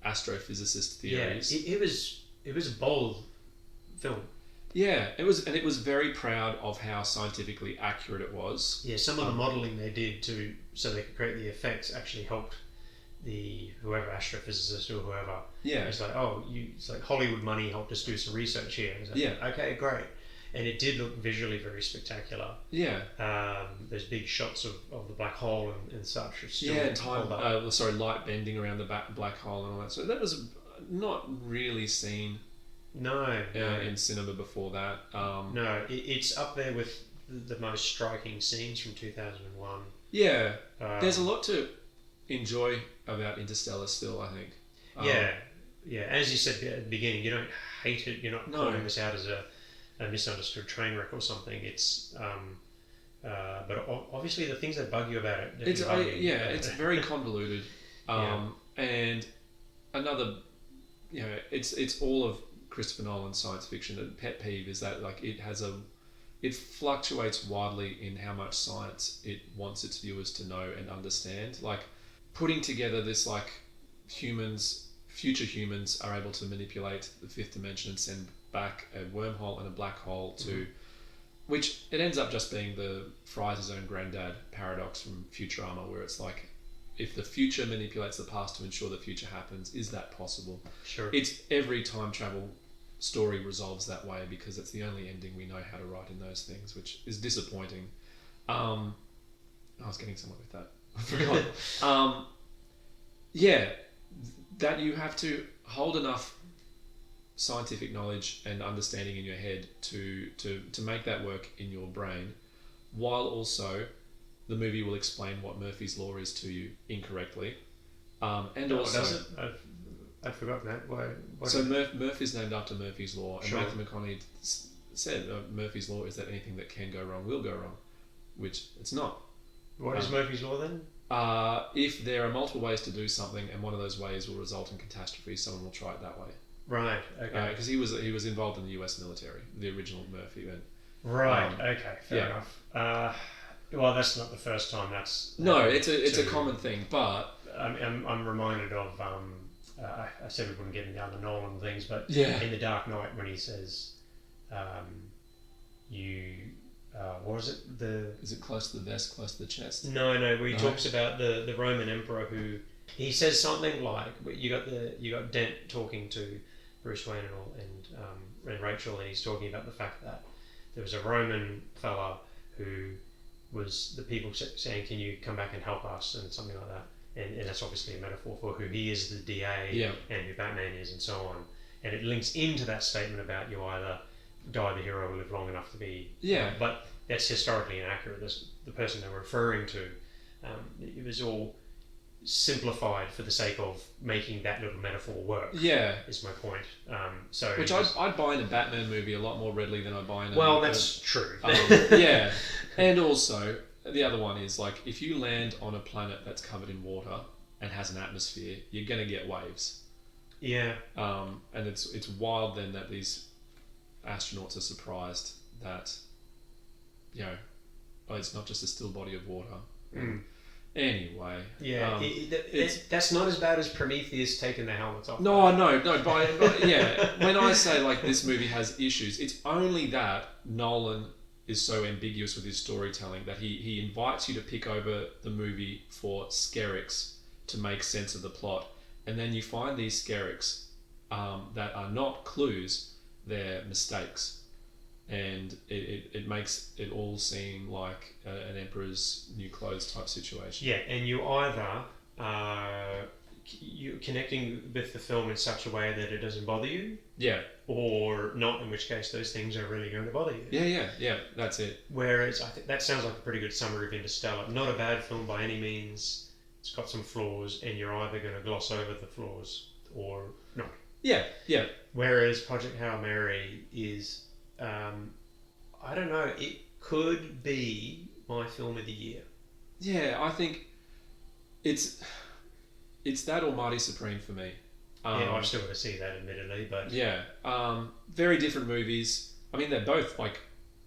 astrophysicist theories. Yeah, it was a bold film. Yeah, it was very proud of how scientifically accurate it was. Yeah, some of the modelling they did so they could create the effects actually helped the astrophysicist or whoever. Yeah, it's like it's like Hollywood money helped us do some research here. It's like, okay, great, and it did look visually very spectacular. Yeah, there's big shots of the black hole and such. Light bending around the black hole and all that. So that was not really seen. No. In cinema before that. No, it's up there with the most striking scenes from 2001. Yeah, there's a lot to enjoy about Interstellar still, I think. Yeah. As you said at the beginning, you don't hate it. You're not calling this out as a misunderstood train wreck or something. It's but obviously the things that bug you about it. It's very convoluted. And another, it's all of Christopher Nolan's science fiction. The pet peeve is that it fluctuates wildly in how much science it wants its viewers to know and understand. Like putting together this future humans are able to manipulate the fifth dimension and send back a wormhole and a black hole to, which it ends up just being the Fry's own granddad paradox from Futurama, where it's like, if the future manipulates the past to ensure the future happens, is that possible? Sure. It's every time travel story resolves that way because it's the only ending we know how to write in those things, which is disappointing. I was getting somewhere with that. I forgot. Yeah, that you have to hold enough scientific knowledge and understanding in your head to make that work in your brain, while also the movie will explain what Murphy's Law is to you incorrectly. And also, does it? I've forgotten that. Why so Murph is named after Murphy's Law, and Sure. Matthew McConaughey said Murphy's Law is that anything that can go wrong will go wrong, which it's not. What is Murphy's Law then? If there are multiple ways to do something, and one of those ways will result in catastrophe, someone will try it that way. Right. Okay. Because he was involved in the U.S. military, the original Murphy. And, Right. Okay. Fair enough. Well, that's not the first time that's. No, it's a common thing, but I'm reminded of. I said we wouldn't get into other Nolan things, but Yeah. in The Dark Knight when he says, what is it? Is it close to the vest, close to the chest? No, where he talks about the Roman emperor who he says something like you got Dent talking to Bruce Wayne and Rachel, and he's talking about the fact that there was a Roman fella who was the people saying, "Can you come back and help us?" and something like that, and that's obviously a metaphor for who he is, the DA, and who Batman is, and so on, and it links into that statement about you either die the hero or live long enough to be but that's historically inaccurate. The person they're referring to, it was all simplified for the sake of making that little metaphor work. Yeah, is my point. Which I'd buy in a Batman movie a lot more readily than I buy in. That's true. Yeah, and also the other one is like if you land on a planet that's covered in water and has an atmosphere, you're gonna get waves. Yeah. And it's wild then that these astronauts are surprised that it's not just a still body of water. Anyway, that's not as bad as Prometheus taking the helmets off. No. When I say like this movie has issues, it's only that Nolan is so ambiguous with his storytelling that he invites you to pick over the movie for skerricks to make sense of the plot, and then you find these skerricks that are not clues, they're mistakes. And it makes it all seem like an Emperor's New Clothes type situation. Yeah, and you either you're connecting with the film in such a way that it doesn't bother you, or not, in which case those things are really going to bother you. Yeah, that's it. Whereas I think that sounds like a pretty good summary of Interstellar. Not a bad film by any means. It's got some flaws, and you're either going to gloss over the flaws or not. Yeah. Whereas Project Hail Mary is. I don't know. It could be my film of the year. Yeah, I think it's that Almighty Supreme for me. I've still got to see that, admittedly, but very different movies. I mean, they're both like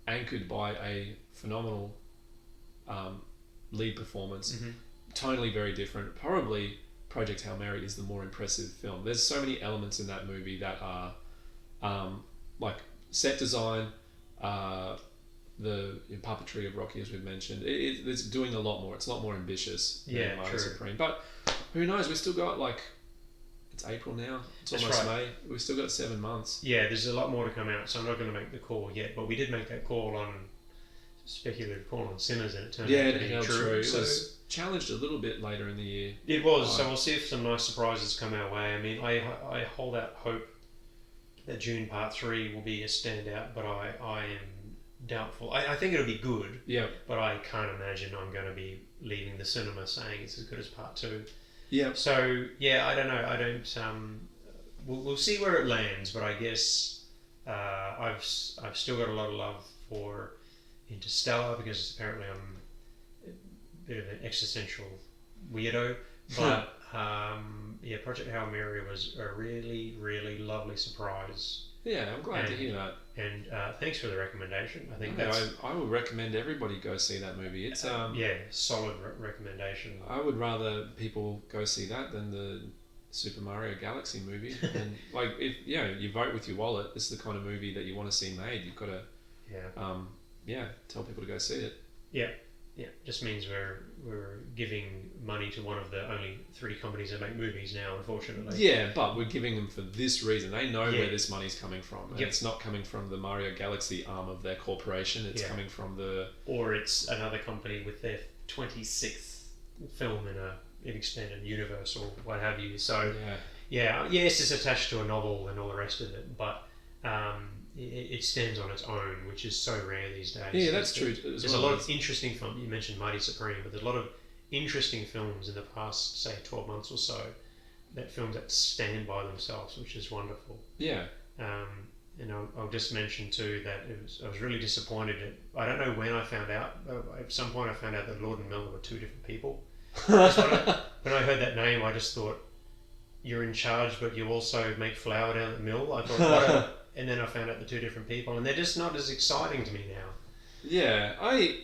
anchored by a phenomenal lead performance. Tonally very different. Probably Project Hail Mary is the more impressive film. There's so many elements in that movie that are like set design, the puppetry of Rocky, as we've mentioned. It's doing a lot more. It's a lot more ambitious than Almighty Supreme. But who knows? We've still got it's April now. It's almost May. We've still got 7 months. Yeah, there's a lot more to come out, so I'm not going to make the call yet. But we did make that speculative call on Sinners, and it turned out to be true. It was challenged a little bit later in the year. It was, so we'll see if some nice surprises come our way. I mean, I hold out hope that June Part 3 will be a standout, but I am doubtful. I think it'll be good, but I can't imagine I'm going to be leaving the cinema saying it's as good as Part 2. Yeah. So, I don't know. I don't... We'll see where it lands, but I guess I've still got a lot of love for Interstellar because apparently I'm a bit of an existential weirdo, but Project Hail Mary was a really, really lovely surprise. Yeah, I'm glad to hear that. And thanks for the recommendation. I think I would recommend everybody go see that movie. It's solid recommendation. I would rather people go see that than the Super Mario Galaxy movie. And if you vote with your wallet, this is the kind of movie that you want to see made. You've got to tell people to go see it. Yeah. Yeah, just means we're giving money to one of the only 3 companies that make movies now, unfortunately. Yeah, but we're giving them for this reason. They know Yeah. where this money's coming from. And it's not coming from the Mario Galaxy arm of their corporation. It's coming from the... Or it's another company with their 26th film in an expanded universe or what have you. So, yes, it's attached to a novel and all the rest of it, but it stands on its own, which is so rare these days. Yeah, that's true. There's a lot of interesting films. You mentioned Mighty Supreme, but there's a lot of interesting films in the past, say, 12 months or so, films that stand by themselves, which is wonderful. Yeah. And I'll just mention too that I was really disappointed. I don't know when I found out. At some point, I found out that Lord and Miller were 2 different people. When I heard that name, I just thought, you're in charge, but you also make flour down at the mill. I thought, and then I found out the 2 different people, and they're just not as exciting to me now. Yeah, I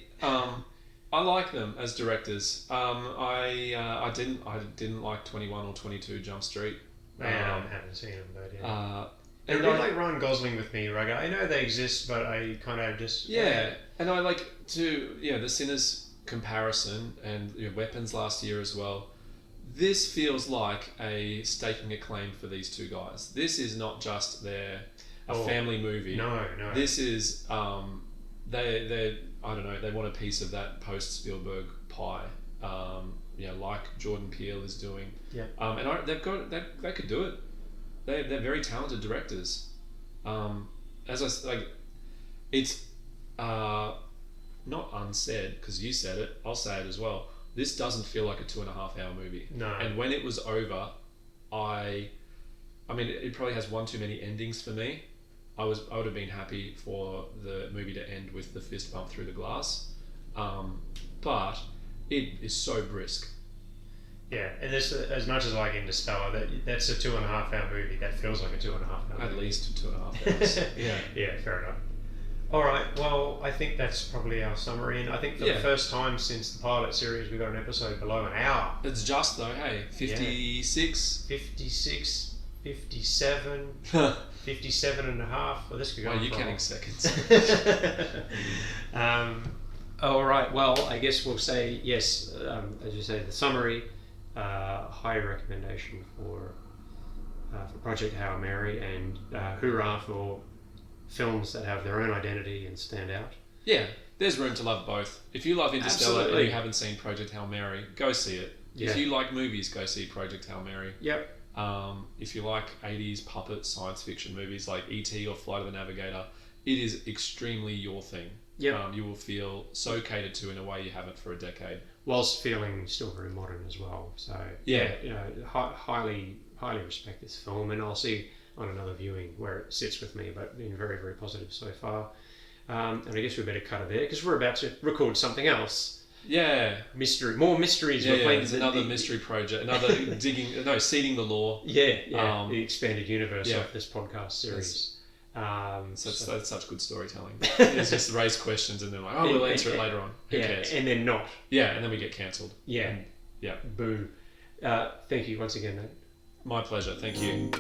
like them as directors. I didn't like 21 or 22 Jump Street. I haven't seen them, but yeah. And they're like Ryan Gosling with me, right? I know they exist, but I kind of just... Yeah, and I like the Sinners comparison and Weapons last year as well. This feels like a staking a claim for these 2 guys. This is not just a family movie. No. This is they I don't know, they want a piece of that post Spielberg pie. Like Jordan Peele is doing. Yeah. And they could do it. They're very talented directors. It's not unsaid because you said it. I'll say it as well. This doesn't feel like a 2.5-hour movie. No. And when it was over, I mean, it probably has one too many endings for me. I would have been happy for the movie to end with the fist bump through the glass, but it is so brisk. Yeah, and this, as much as I like Interstellar, that's a 2.5-hour movie. That feels like a 2.5-hour movie. At least 2.5 hours. Yeah, fair enough. All right, well, I think that's probably our summary, and I think for the first time since the pilot series, we got an episode below an hour. It's just though, hey, 56? 56, 57, 57 and a half. Well, this could go on. You're counting seconds. All right, well, I guess we'll say, yes, as you say, the summary, high recommendation for Project Hail Mary, and hoorah for films that have their own identity and stand out. Yeah, there's room to love both. If you love Interstellar and you haven't seen Project Hail Mary, go see it. If you like movies, go see Project Hail Mary. Yep. If you like 80s puppet science fiction movies like E.T. or Flight of the Navigator, it is extremely your thing. Yep. You will feel so catered to in a way you haven't for a decade. Whilst feeling still very modern as well. So, highly respect this film, and I'll see on another viewing where it sits with me, but been very, very positive so far. And I guess we better cut it there because we're about to record something else. Yeah. More mysteries. There's another mystery project, another seeding the lore. Yeah. The expanded universe of this podcast series. That's such good storytelling. It's just raise questions and then we'll answer it later on. Who cares? And then not. Yeah, and then we get cancelled. Yeah. Boo. Thank you once again, mate. My pleasure. Thank you.